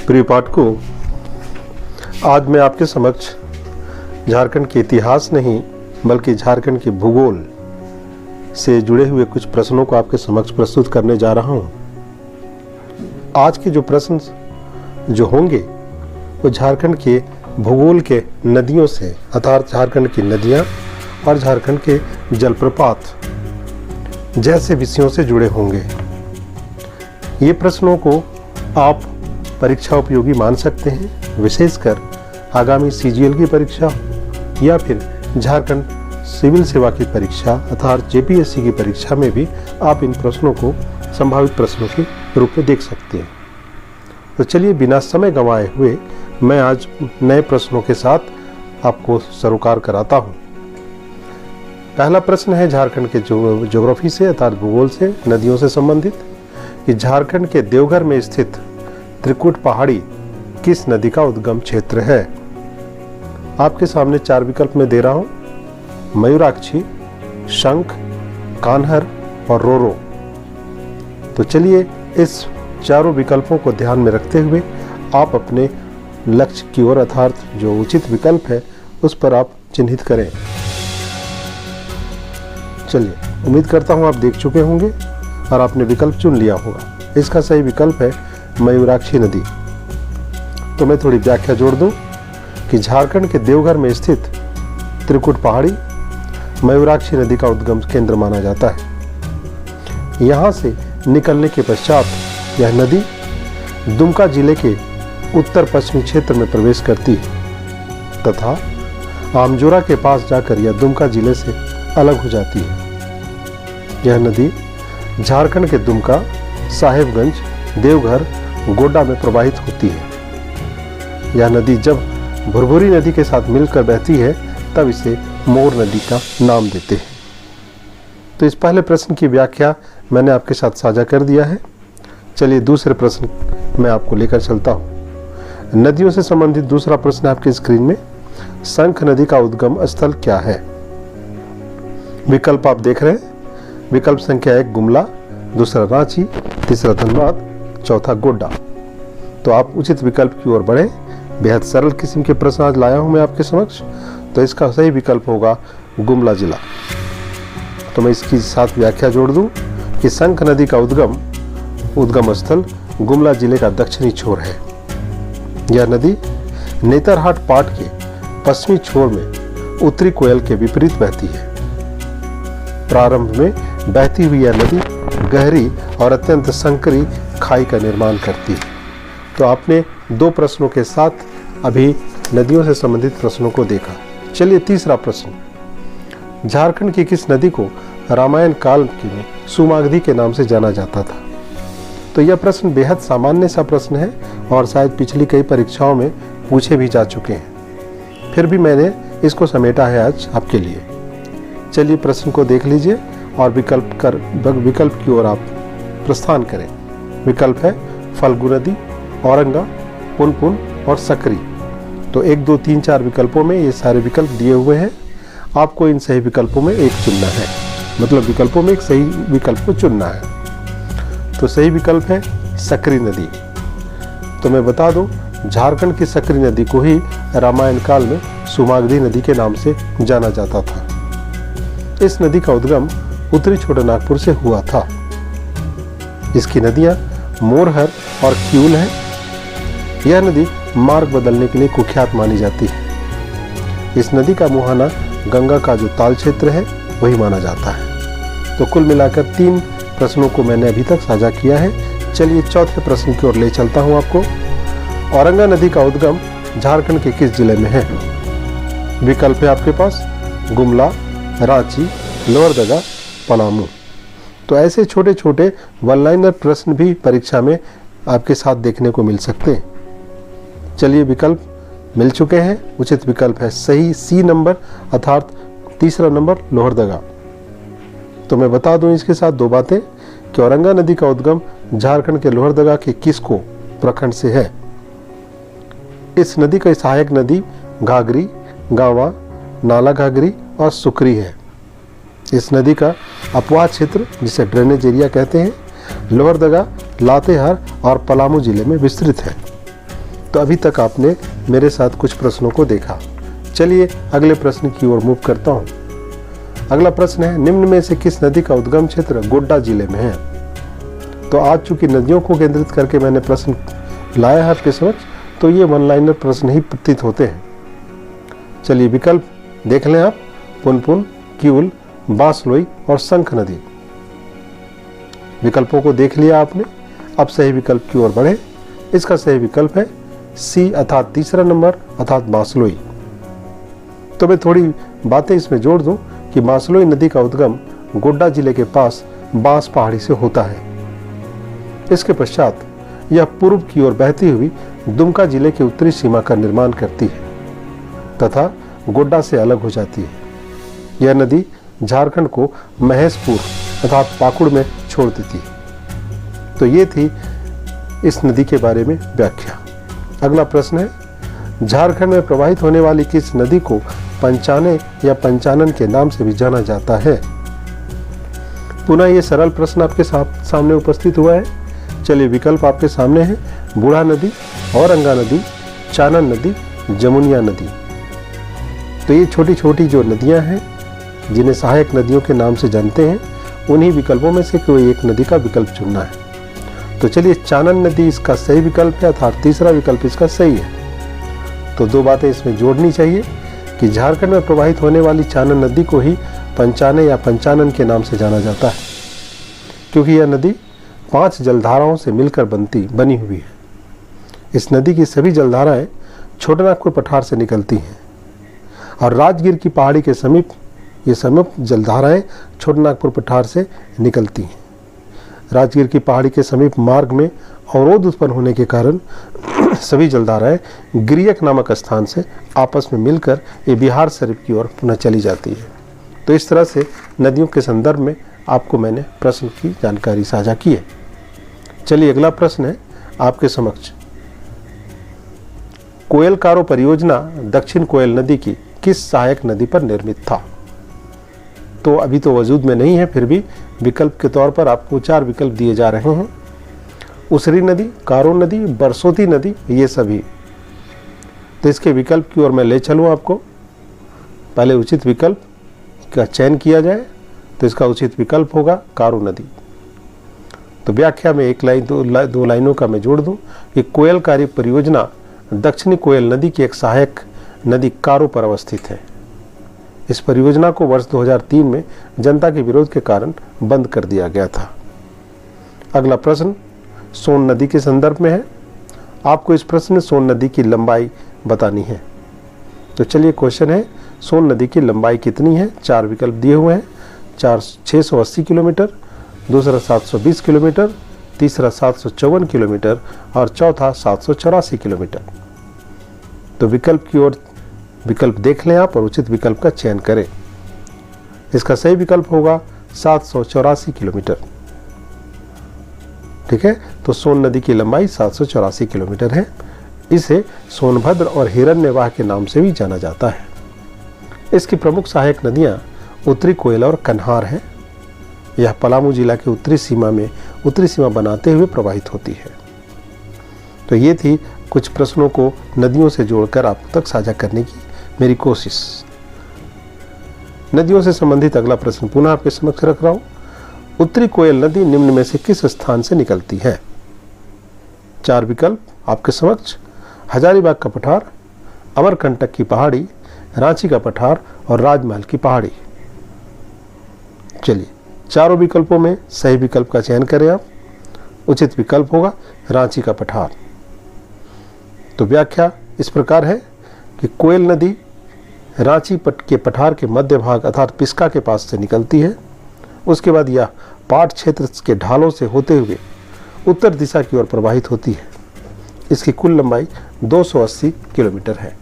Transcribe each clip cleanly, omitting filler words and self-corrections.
प्रिय पाठकों, आज मैं आपके समक्ष झारखंड के इतिहास नहीं बल्कि झारखंड के भूगोल से जुड़े हुए कुछ प्रश्नों को आपके समक्ष प्रस्तुत करने जा रहा हूं। आज के जो प्रश्न जो होंगे वो झारखंड के भूगोल के नदियों से अर्थात झारखंड की नदियां और झारखंड के जलप्रपात जैसे विषयों से जुड़े होंगे। ये प्रश्नों को आप परीक्षा उपयोगी मान सकते हैं, विशेषकर आगामी सीजीएल की परीक्षा या फिर झारखंड सिविल सेवा की परीक्षा अर्थात जेपीएससी की परीक्षा में भी आप इन प्रश्नों को संभावित प्रश्नों के रूप में देख सकते हैं। तो चलिए बिना समय गंवाए हुए मैं आज नए प्रश्नों के साथ आपको सरोकार कराता हूं। पहला प्रश्न है झारखंड के ज्योग्राफी से अर्थात भूगोल से नदियों से संबंधित कि झारखंड के देवघर में स्थित त्रिकुट पहाड़ी किस नदी का उद्गम क्षेत्र है। आपके सामने 4 विकल्प में दे रहा हूं, मयूराक्षी, शंख, कान्हर और रोरो। तो चलिए इस चारों विकल्पों को ध्यान में रखते हुए आप अपने लक्ष्य की ओर अर्थात जो उचित विकल्प है उस पर आप चिन्हित करें। चलिए, उम्मीद करता हूं आप देख चुके होंगे और आपने विकल्प चुन लिया होगा। इसका सही विकल्प है मयूराक्षी नदी। तो मैं थोड़ी व्याख्या जोड़ दूं कि झारखंड के देवघर में स्थित त्रिकुट पहाड़ी मयूराक्षी नदी का उद्गम केंद्र माना जाता है। यहाँ से निकलने के पश्चात यह नदी दुमका जिले के उत्तर पश्चिमी क्षेत्र में प्रवेश करती है तथा आमजोरा के पास जाकर यह दुमका जिले से अलग हो जाती है। यह नदी झारखंड के दुमका, साहेबगंज, देवघर, गोड्डा में प्रवाहित होती है। यह नदी जब भुरभुरी नदी के साथ मिलकर बहती है तब इसे मोर नदी का नाम देते हैं। तो इस पहले प्रश्न की व्याख्या मैंने आपके साथ साझा कर दिया है। चलिए दूसरे प्रश्न मैं आपको लेकर चलता हूँ। नदियों से संबंधित दूसरा प्रश्न आपके स्क्रीन में, शंख नदी का उद्गम स्थल क्या है। विकल्प आप देख रहे हैं। विकल्प संख्या 1 गुमला, दूसरा रांची, तीसरा धनबाद, चौथा गोड्डा। तो आप उचित विकल्प की ओर बढ़े। बेहद सरल किस्म के प्रश्न आज लाया हूं मैं आपके समक्ष। तो इसका सही विकल्प होगा गुमला जिला। तो मैं इसकी साथ व्याख्या जोड़ दूं कि शंख नदी का उद्गम स्थल गुमला जिले का दक्षिणी छोर है। यह नदी नेतरहाट पाट के पश्चिमी छोर में उत्तरी कोयल के विपरीत बहती है। प्रारंभ में बहती हुई यह नदी गहरी और अत्यंत संकरी खाई का निर्माण करती है। तो आपने 2 प्रश्नों के साथ अभी नदियों से संबंधित प्रश्नों को देखा। चलिए तीसरा प्रश्न, झारखंड की किस नदी को रामायण काल में सुमागधी के नाम से जाना जाता था। तो यह प्रश्न बेहद सामान्य सा प्रश्न है और शायद पिछली कई परीक्षाओं में पूछे भी जा चुके हैं, फिर भी मैंने इसको समेटा है आज आपके लिए। चलिए प्रश्न को देख लीजिए और विकल्प की ओर आप प्रस्थान करें। विकल्प है फल्गु नदी, औरंगा, पुनपुन और सकरी। तो 1, 2, 3, 4 विकल्पों में ये सारे विकल्प दिए हुए हैं। आपको इन सही विकल्पों में एक चुनना है, मतलब विकल्पों में एक सही विकल्प को चुनना है। तो सही विकल्प है सकरी नदी। तो मैं बता दूं, झारखंड की सकरी नदी को ही रामायण काल में सुमागधी नदी के नाम से जाना जाता था। इस नदी का उद्गम उत्तरी छोटानागपुर से हुआ था। इसकी नदियां मोरहर और क्यूल हैं। यह नदी मार्ग बदलने के लिए कुख्यात मानी जाती है। इस नदी का मुहाना गंगा का जो ताल क्षेत्र है वही माना जाता है। तो कुल मिलाकर 3 प्रश्नों को मैंने अभी तक साझा किया है। चलिए चौथे प्रश्न की ओर ले चलता हूं आपको। औरंगा नदी का उद्गम झारखंड के किस जिले में है। विकल्प है आपके पास गुमला, रांची, लोहरदगा, पलामू। तो ऐसे छोटे छोटे वन लाइनर प्रश्न भी परीक्षा में आपके साथ देखने को मिल सकते हैं। चलिए विकल्प मिल चुके हैं। उचित विकल्प है सही सी नंबर अर्थात तीसरा नंबर लोहरदगा। तो मैं बता दूं इसके साथ 2 बातें कि औरंगा नदी का उद्गम झारखंड के लोहरदगा के किसको प्रखंड से है। इस नदी का सहायक नदी घाघरी, गावा, नाला घाघरी और सुकरी है। इस नदी का अपवाह क्षेत्र जिसे ड्रेनेज एरिया कहते हैं लोहरदगा, लातेहार और पलामू जिले में विस्तृत है। तो अभी तक आपने मेरे साथ कुछ प्रश्नों को देखा। चलिए अगले प्रश्न की ओर मूव करता हूँ। अगला प्रश्न है, निम्न में से किस नदी का उद्गम क्षेत्र गोड्डा जिले में है? तो आज चूंकि नदियों को केंद्रित करके मैंने प्रश्न लाया है आपके समक्ष, तो ये वन लाइनर प्रश्न ही प्रतीत होते हैं। चलिए विकल्प देख लें आप। पुनपुन, किउल, बांसलोई और शंख नदी। विकल्पों को देख लिया आपने। अब सही विकल्प की ओर बढ़े। इसका सही विकल्प है सी अर्थात तीसरा नंबर अर्थात बांसलोई। तो मैं थोड़ी बातें इसमें जोड़ दूं कि बांसलोई नदी का उद्गम गोड्डा जिले के पास बांस पहाड़ी से होता है। इसके पश्चात यह पूर्व की ओर बहती हुई दुमका जिले की उत्तरी सीमा का निर्माण करती है तथा गोड्डा से अलग हो जाती है। यह नदी झारखंड को महेशपुर अर्थात पाकुड़ में छोड़ देती है। तो ये थी इस नदी के बारे में व्याख्या। अगला प्रश्न है, झारखंड में प्रवाहित होने वाली किस नदी को पंचाने या पंचानन के नाम से भी जाना जाता है? पुनः ये सरल प्रश्न आपके सामने उपस्थित हुआ है। चलिए विकल्प आपके सामने है। बूढ़ा नदी, औरंगा नदी, चानन नदी, जमुनिया नदी। तो ये छोटी छोटी जो नदियां हैं जिन्हें सहायक नदियों के नाम से जानते हैं, उन्हीं विकल्पों में से कोई एक नदी का विकल्प चुनना है। तो चलिए चानन नदी इसका सही विकल्प है अर्थात तीसरा विकल्प इसका सही है। तो दो बातें इसमें जोड़नी चाहिए कि झारखंड में प्रवाहित होने वाली चानन नदी को ही पंचाने या पंचानन के नाम से जाना जाता है, क्योंकि यह नदी 5 जलधाराओं से मिलकर बनी हुई है। इस नदी की सभी जलधाराएं छोटानागपुर पठार से निकलती हैं और राजगीर की पहाड़ी के समीप ये समस्त जलधाराएं छोटानागपुर पठार से निकलती हैं। राजगीर की पहाड़ी के समीप मार्ग में अवरोध उत्पन्न होने के कारण सभी जलधाराएं गिरियक नामक स्थान से आपस में मिलकर ये बिहार शरीफ की ओर पुनः चली जाती है। तो इस तरह से नदियों के संदर्भ में आपको मैंने प्रश्न की जानकारी साझा की है। चलिए अगला प्रश्न है आपके समक्ष। कोयल कारो परियोजना दक्षिण कोयल नदी की किस सहायक नदी पर निर्मित था? तो अभी तो वजूद में नहीं है, फिर भी विकल्प के तौर पर आपको 4 विकल्प दिए जा रहे हैं। उसरी नदी, कारो नदी, बरसोती नदी, ये सभी। तो इसके विकल्प की ओर मैं ले चलूँ आपको। पहले उचित विकल्प का चयन किया जाए तो इसका उचित विकल्प होगा कारो नदी। तो व्याख्या में एक लाइन दो लाइनों का मैं जोड़ दूं कि कोयलकारी परियोजना दक्षिणी कोयल नदी की एक सहायक नदी कारो पर अवस्थित है। इस परियोजना को वर्ष 2003 में जनता के विरोध के कारण बंद कर दिया गया था। अगला प्रश्न सोन नदी के संदर्भ में है। आपको इस प्रश्न में सोन नदी की लंबाई बतानी है। तो चलिए क्वेश्चन है, सोन नदी की लंबाई कितनी है? 4 विकल्प दिए हुए हैं। 680 किलोमीटर, दूसरा 720 किलोमीटर, तीसरा 754 किलोमीटर और चौथा 784 किलोमीटर। तो विकल्प की ओर विकल्प देख लें आप और उचित विकल्प का चयन करें। इसका सही विकल्प होगा 784 किलोमीटर। ठीक है, तो सोन नदी की लंबाई 784 किलोमीटर है। इसे सोनभद्र और हिरण्यवाह के नाम से भी जाना जाता है। इसकी प्रमुख सहायक नदियां उत्तरी कोयल और कन्हार है। यह पलामू जिला के उत्तरी सीमा बनाते हुए प्रवाहित होती है। तो ये थी कुछ प्रश्नों को नदियों से जोड़कर आप तक साझा करने की मेरी कोशिश। नदियों से संबंधित अगला प्रश्न पुनः आपके समक्ष रख रहा हूं। उत्तरी कोयल नदी निम्न में से किस स्थान से निकलती है? 4 विकल्प आपके समक्ष। हजारीबाग का पठार, अमरकंटक की पहाड़ी, रांची का पठार और राजमहल की पहाड़ी। चलिए चारों विकल्पों में सही विकल्प का चयन करें आप। उचित विकल्प होगा रांची का पठार। तो व्याख्या इस प्रकार है कि कोयल नदी रांची के पठार के मध्य भाग अर्थात पिस्का के पास से निकलती है। उसके बाद यह पाट क्षेत्र के ढालों से होते हुए उत्तर दिशा की ओर प्रवाहित होती है। इसकी कुल लंबाई 280 किलोमीटर है।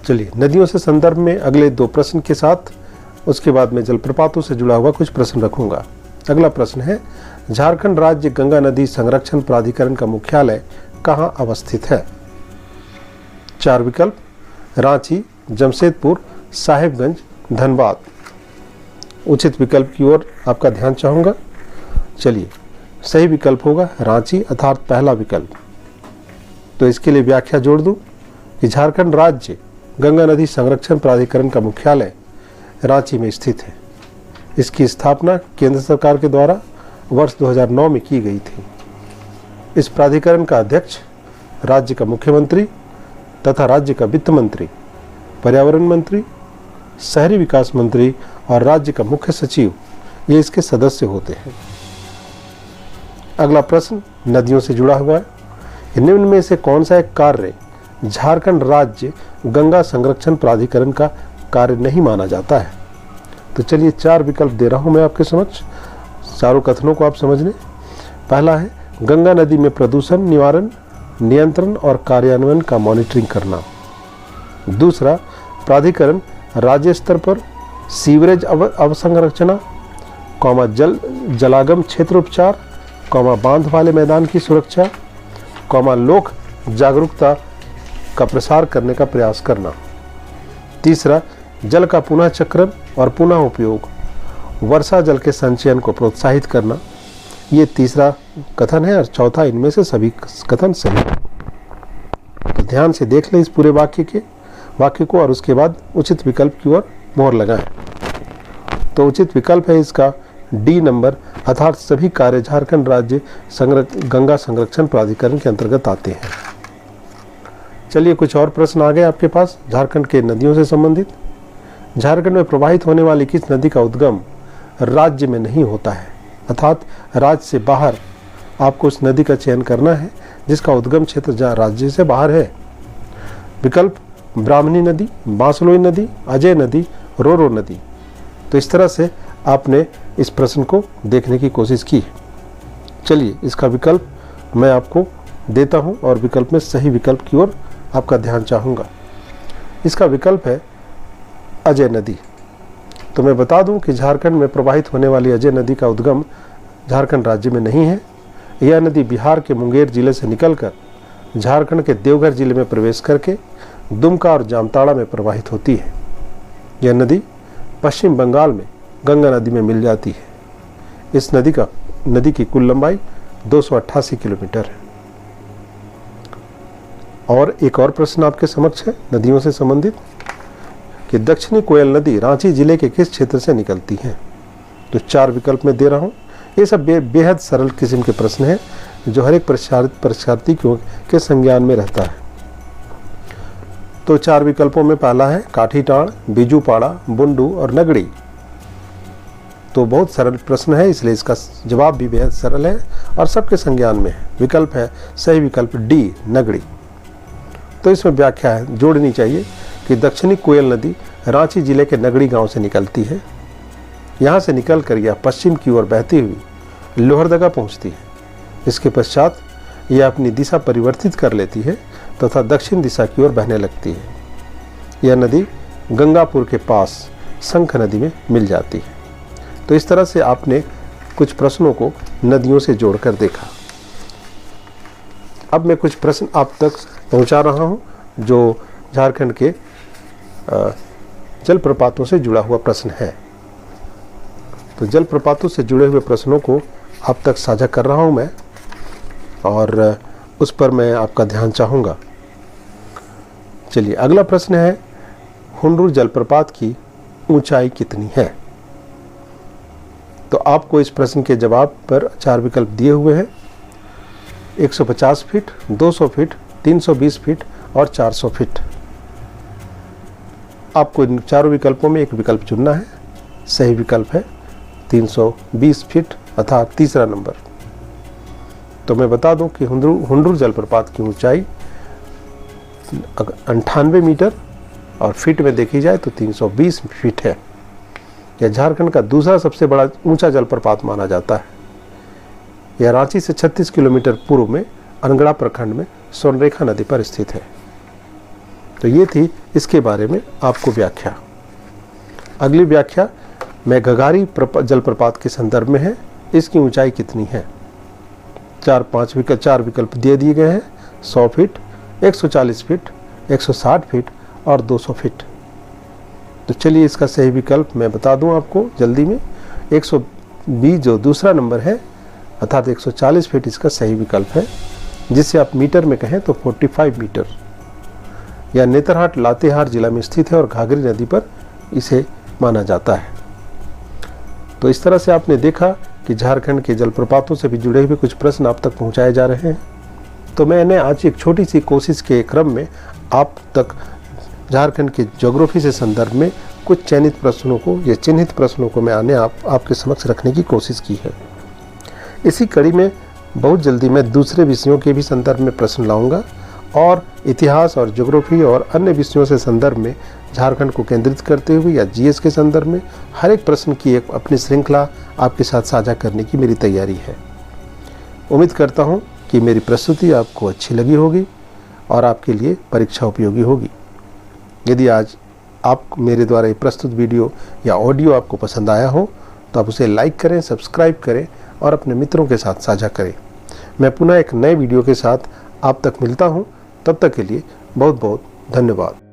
चलिए नदियों से संदर्भ में अगले 2 प्रश्न के साथ उसके बाद मैं जलप्रपातों से जुड़ा हुआ कुछ प्रश्न रखूंगा। अगला प्रश्न है, झारखंड राज्य गंगा नदी संरक्षण प्राधिकरण का मुख्यालय कहां अवस्थित है? 4 विकल्प, रांची, जमशेदपुर, साहिबगंज, धनबाद। उचित विकल्प की ओर आपका ध्यान चाहूंगा। चलिए सही विकल्प होगा रांची अर्थात पहला विकल्प। तो इसके लिए व्याख्या जोड़ दूं कि झारखंड राज्य गंगा नदी संरक्षण प्राधिकरण का मुख्यालय रांची में स्थित है। इसकी स्थापना केंद्र सरकार के द्वारा वर्ष 2009 में की गई थी। इस प्राधिकरण का अध्यक्ष राज्य का मुख्यमंत्री तथा राज्य का वित्त मंत्री, पर्यावरण मंत्री, शहरी विकास मंत्री और राज्य का मुख्य सचिव ये इसके सदस्य होते हैं। अगला प्रश्न नदियों से जुड़ा हुआ है। निम्न में से कौन सा एक कार्य झारखंड राज्य गंगा संरक्षण प्राधिकरण का कार्य नहीं माना जाता है? तो चलिए 4 विकल्प दे रहा हूं मैं आपके समक्ष, चारों कथनों को आप समझ लें। पहला है गंगा नदी में प्रदूषण निवारण, नियंत्रण और कार्यान्वयन का मॉनिटरिंग करना। दूसरा, प्राधिकरण राज्य स्तर पर सीवरेज अवसंरचना, जलागम क्षेत्र उपचार, बांध वाले मैदान की सुरक्षा, लोक जागरूकता का प्रसार करने का प्रयास करना। तीसरा, जल का पुनः चक्रण और पुनः उपयोग, वर्षा जल के संचयन को प्रोत्साहित करना। ये तीसरा कथन है और चौथा इनमें से सभी कथन सही है। तो ध्यान से देख लें इस पूरे वाक्य को और उसके बाद उचित विकल्प की ओर मोहर लगाएं। तो उचित विकल्प है इसका डी नंबर, अर्थात सभी कार्य झारखंड राज्य गंगा संरक्षण प्राधिकरण के अंतर्गत आते हैं। चलिए कुछ और प्रश्न आ गए आपके पास झारखंड के नदियों से संबंधित। झारखंड में प्रवाहित होने वाली किस नदी का उद्गम राज्य में नहीं होता है? अर्थात राज्य से बाहर आपको उस नदी का चयन करना है जिसका उद्गम क्षेत्र जहाँ राज्य से बाहर है। विकल्प ब्राह्मणी नदी, बांसलोई नदी, अजय नदी, रोरो नदी। तो इस तरह से आपने इस प्रश्न को देखने की कोशिश की। चलिए इसका विकल्प मैं आपको देता हूं और विकल्प में सही विकल्प की ओर आपका ध्यान चाहूँगा। इसका विकल्प है अजय नदी। तो मैं बता दूं कि झारखंड में प्रवाहित होने वाली अजय नदी का उद्गम झारखंड राज्य में नहीं है। यह नदी बिहार के मुंगेर जिले से निकलकर झारखंड के देवघर जिले में प्रवेश करके दुमका और जामताड़ा में प्रवाहित होती है। यह नदी पश्चिम बंगाल में गंगा नदी में मिल जाती है। इस नदी की कुल लंबाई 288 किलोमीटर है। और एक और प्रश्न आपके समक्ष है नदियों से संबंधित कि दक्षिणी कोयल नदी रांची जिले के किस क्षेत्र से निकलती है? तो 4 विकल्प में दे रहा हूं। ये सब बेहद सरल किस्म के प्रश्न हैं जो हर एक परीक्षार्थी के संज्ञान में रहता है। तो 4 विकल्पों में पहला है काठीटाण, बिजूपाड़ा, बुंडू और नगड़ी। तो बहुत सरल प्रश्न है इसलिए इसका जवाब भी बेहद सरल है और सबके संज्ञान में है। विकल्प है सही विकल्प डी नगड़ी। तो इसमें व्याख्या है जोड़नी चाहिए कि दक्षिणी कोयल नदी रांची जिले के नगड़ी गांव से निकलती है। यहाँ से निकलकर यह पश्चिम की ओर बहती हुई लोहरदगा पहुँचती है। इसके पश्चात यह अपनी दिशा परिवर्तित कर लेती है तथा दक्षिण दिशा की ओर बहने लगती है। यह नदी गंगापुर के पास शंख नदी में मिल जाती है। तो इस तरह से आपने कुछ प्रश्नों को नदियों से जोड़कर देखा। अब मैं कुछ प्रश्न आप तक पहुंचा रहा हूं जो झारखंड के जलप्रपातों से जुड़ा हुआ प्रश्न है। तो जलप्रपातों से जुड़े हुए प्रश्नों को आप तक साझा कर रहा हूं मैं और उस पर मैं आपका ध्यान चाहूँगा। चलिए अगला प्रश्न है हुंडरू जलप्रपात की ऊंचाई कितनी है? तो आपको इस प्रश्न के जवाब पर 4 विकल्प दिए हुए हैं। 150 फीट, 200 फीट, 320 फीट और 400 फीट। आपको इन चारों विकल्पों में एक विकल्प चुनना है। सही विकल्प है 320 फीट अर्थात तीसरा नंबर। तो मैं बता दूं कि हुंडरू जलप्रपात की ऊंचाई 98 मीटर और फीट में देखी जाए तो 320 फीट है। यह झारखंड का दूसरा सबसे बड़ा ऊंचा जलप्रपात माना जाता है। यह रांची से 36 किलोमीटर पूर्व में अनगढ़ा प्रखंड में सोनरेखा नदी पर स्थित है। तो ये थी इसके बारे में आपको व्याख्या। अगली व्याख्या मेघघारी जलप्रपात के संदर्भ में है। इसकी ऊंचाई कितनी है? 4 विकल्प दे दिए गए हैं। 100 फीट, 140 फीट, 160 फीट और 200 फीट। तो चलिए इसका सही विकल्प मैं बता दूं आपको जल्दी में। 120 जो दूसरा नंबर है अर्थात 140 फीट इसका सही विकल्प है। जिसे आप मीटर में कहें तो 45 मीटर। यह नेतरहाट लातेहार जिला में स्थित है और घाघरी नदी पर इसे माना जाता है। तो इस तरह से आपने देखा कि झारखंड के जलप्रपातों से भी जुड़े हुए कुछ प्रश्न आप तक पहुंचाए जा रहे हैं। तो मैंने आज एक छोटी सी कोशिश के क्रम में आप तक झारखंड के ज्योग्राफी से संदर्भ में कुछ चयनित प्रश्नों को या चिन्हित प्रश्नों को मैंने आपके समक्ष रखने की कोशिश की है। इसी कड़ी में बहुत जल्दी मैं दूसरे विषयों के भी संदर्भ में प्रश्न लाऊंगा और इतिहास और ज्योग्राफी और अन्य विषयों से संदर्भ में झारखंड को केंद्रित करते हुए या जीएस के संदर्भ में हर एक प्रश्न की एक अपनी श्रृंखला आपके साथ साझा करने की मेरी तैयारी है। उम्मीद करता हूं कि मेरी प्रस्तुति आपको अच्छी लगी होगी और आपके लिए परीक्षा उपयोगी होगी। यदि आज आप मेरे द्वारा ये प्रस्तुत वीडियो या ऑडियो आपको पसंद आया हो तो आप उसे लाइक करें, सब्सक्राइब करें और अपने मित्रों के साथ साझा करें। मैं पुनः एक नए वीडियो के साथ आप तक मिलता हूं। तब तक के लिए बहुत बहुत धन्यवाद।